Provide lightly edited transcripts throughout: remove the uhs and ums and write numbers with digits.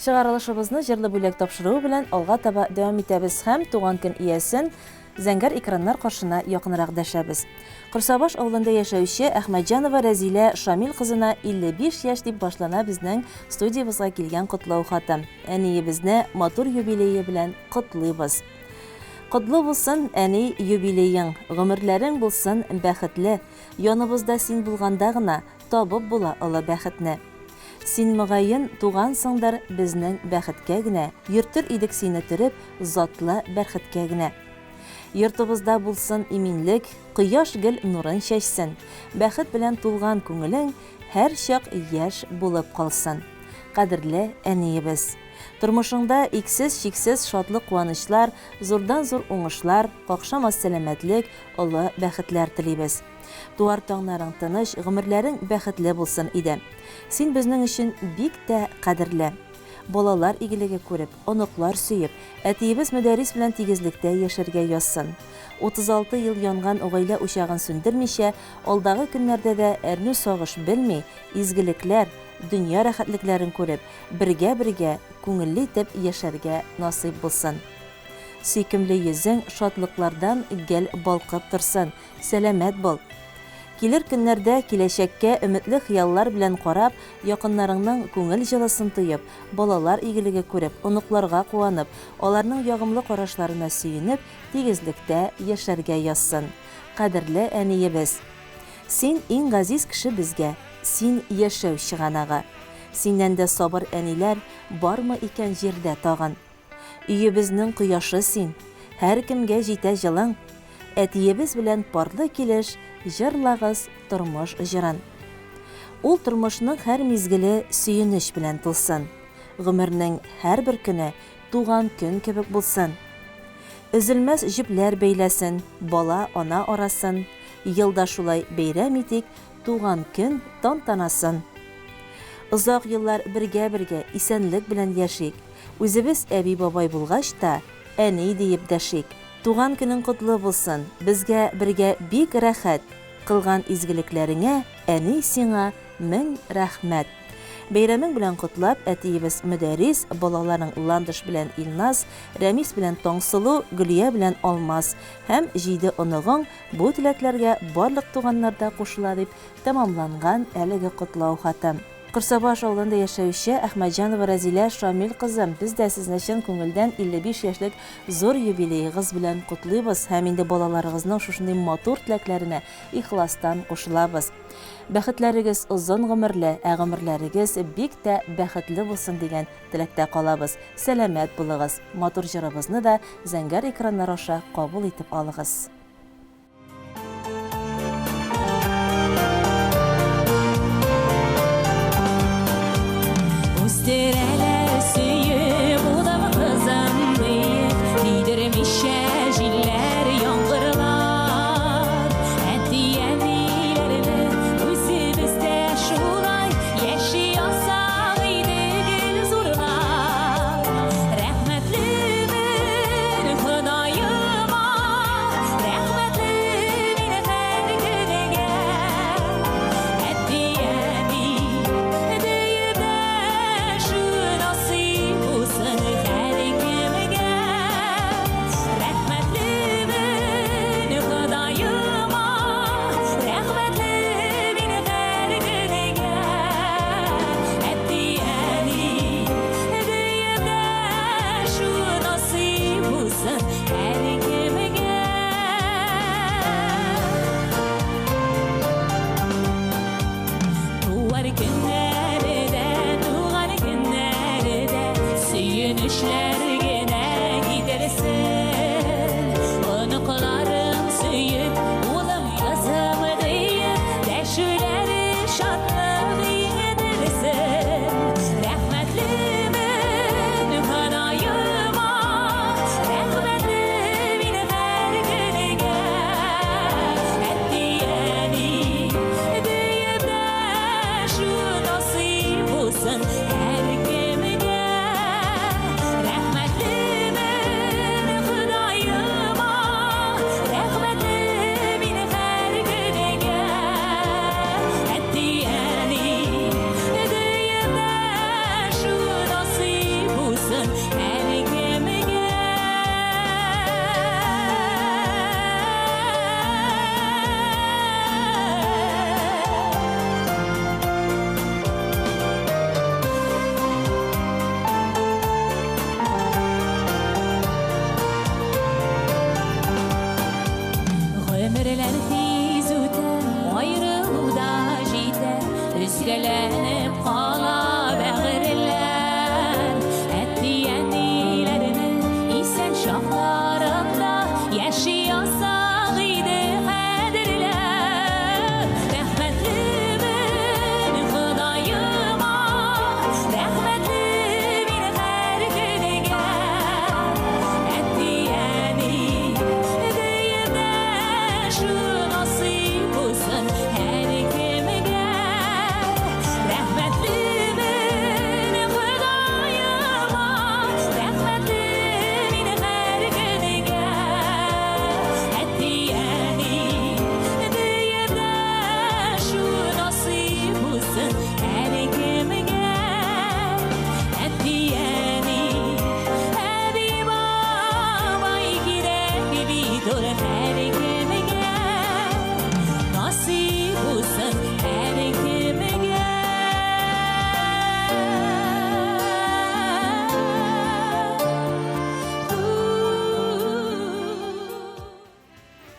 Чыгарылышыбызны җырлы бүләк тапшыру белән алга таба дәвам итәбез һәм туган көн иясен зәңгәр экраннар каршына якынрак дәшәбез. Кырсабаш авылында яшәүче Әхмәтҗанова Рәзилә Шамил кызына 55 яшь дип башлана безнең студиябызга килгән котлау хаты. Әниебезне матур юбилее белән котлыйбыз. Котлы булсын, әни, юбилеең, гомерләрең булсын бәхетле. Яныбызда син булганда гына табып була олы бәхетне. Син мөгаен тугансыңдыр безнең бәхеткә генә. Йөртер идек сине төреп, затлы бәрхеткә генә. Йортыбызда булсын иминлек, кояш гел нурын чәчсен. Бәхет белән тулган күңелең һәр чак яшь булып калсын. Кадерле әниебез. Тормышыңда иксез-чиксез шатлык куанычлар, зурдан-зур уңышлар, какшамас сәламәтлек, олы бәхетләр телибез. Туар таңнарың тыныч, гомерләрең бәхетле булсын иде. Син безнең өчен бик тә кадерле. Балалар игелеге күреп, оныклар сөеп, әтиебез мөдәррис белән тигезлектә яшәргә язсын. 36 ел янган гаилә учагын сүндермичә, алдагы көннәрдә дә әрнү сагыш белми, изгелекләр, дөнья рәхәтлекләрен күреп, бергә күңелле итеп яшәргә насыйп булсын. Сөйкемле йөзең шатлыклардан гел балкып торсын, сәламәт бул. Килер көннәрдә киләчәккә өметле хыяллар белән карап, якыннарыңның күңел җылысын тоеп, балалар игелеге күреп, оныкларга куанып, аларның ягымлы карашларына сөенеп, тигезлектә яшәргә язсын. Кадерле әниебез, син иң газиз кеше безгә, син яшәү чыганагы. Синнән дә сабыр әниләр бармы икән җирдә тагын. Өебезнең кояшы син, һәр кемгә җитә җылың. Әтиебез белән парлы килеш, җырлагыз тормыш җырын. Ул тормышның һәр мизгеле сөенеч белән тулсын. Гомернең һәр бер көне туган көн кебек булсын. Өзелмәс җепләр бәйләсен, бала ана арасын. Елда шулай бәйрәм итик, туган көн тантанасын. Озак еллар бергә исәнлек белән яшик. Үзебез әби-бабай булгач та, әни диеп дәшик. Туган көнең котлы булсын, безгә бергә бик рәхәт. Кылган изгелекләреңә, әни сиңа мең рәхмәт. Бәйрәмең белән котлап, әтиебез мөдәррис, балаларың Ландыш белән Илназ, Рәмис белән Таңсылу, Гөлия белән Алмаз һәм 7 оныгың бу теләкләргә барлык туганнарда кушыла дип тәмамланган әлеге котлау хаты. Кырсабаш авылында яшәүче Әхмәтҗанова Рәзилә Шамил кызым, без дә сезне өчен күңелдән 55 яшьлек зур юбилеегыз белән котлыйбыз һәм инде балаларыгызның шушындый матур теләкләренә ихластан кушылабыз. Бәхетләрегез озын гомерле, гомерләрегез бик тә бәхетле булсын дигән теләктә калабыз. Сәламәт булыгыз. Матур җырыбызны да зәңгәр экраннар аша кабул итеп алыгыз. Derələr söyüb, udamı qızım deyib, Lidirmişə jillər yanğırlar. Ətiyənilərlə üzümüzdə şulay, Yaşayasaq idik zorlar. Rəhmətlimin xudayıma, Rəhmətlimin hər günəgə, Ətiyəni deyib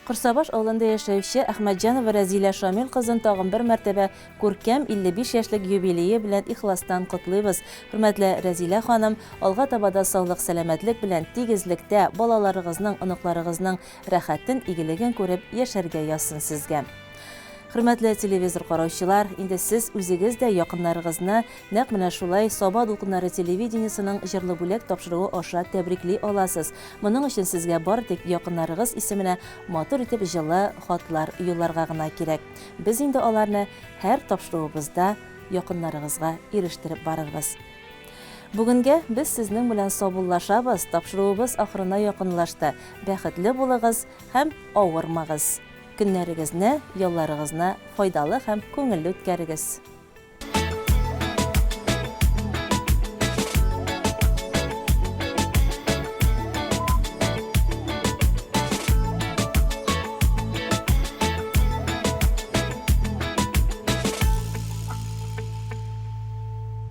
Кырсабаш авылында яшәүче Әхмәтҗанова Рәзилә Шамил кызын тагын бер мәртәбә күркәм 55 яшьлек юбилее белән ихластан котлыйбыз. Хөрмәтле Рәзилә ханым, алга табада саулык, сәламәтлек белән тигезлектә балаларыгызның, оныкларыгызның рәхәтен, игелеген күреп яшәргә язсын сезгә. Хөрмәтле телевизор караучылар, инде сез үзегез дә якыннарыгызны нәкъ менә шулай Саба дулкыннары телевидениесының җырлы бүләк тапшыруы аша тәбрикли аласыз. Моның өчен сезгә бары тик якыннарыгыз исеменә матур итеп җылы хатлар юлларга гына кирәк. Без инде аларны һәр тапшыруыбызда якыннарыгызга ирештереп барырбыз. Бүгенгә без сезнең белән саубуллашабыз, тапшыруыбыз ахырына якынлашты. Бәхетле булыгыз һәм авырмагыз. Көннәрегезне, елларыгызны файдалы һәм күңелле үткәрегез.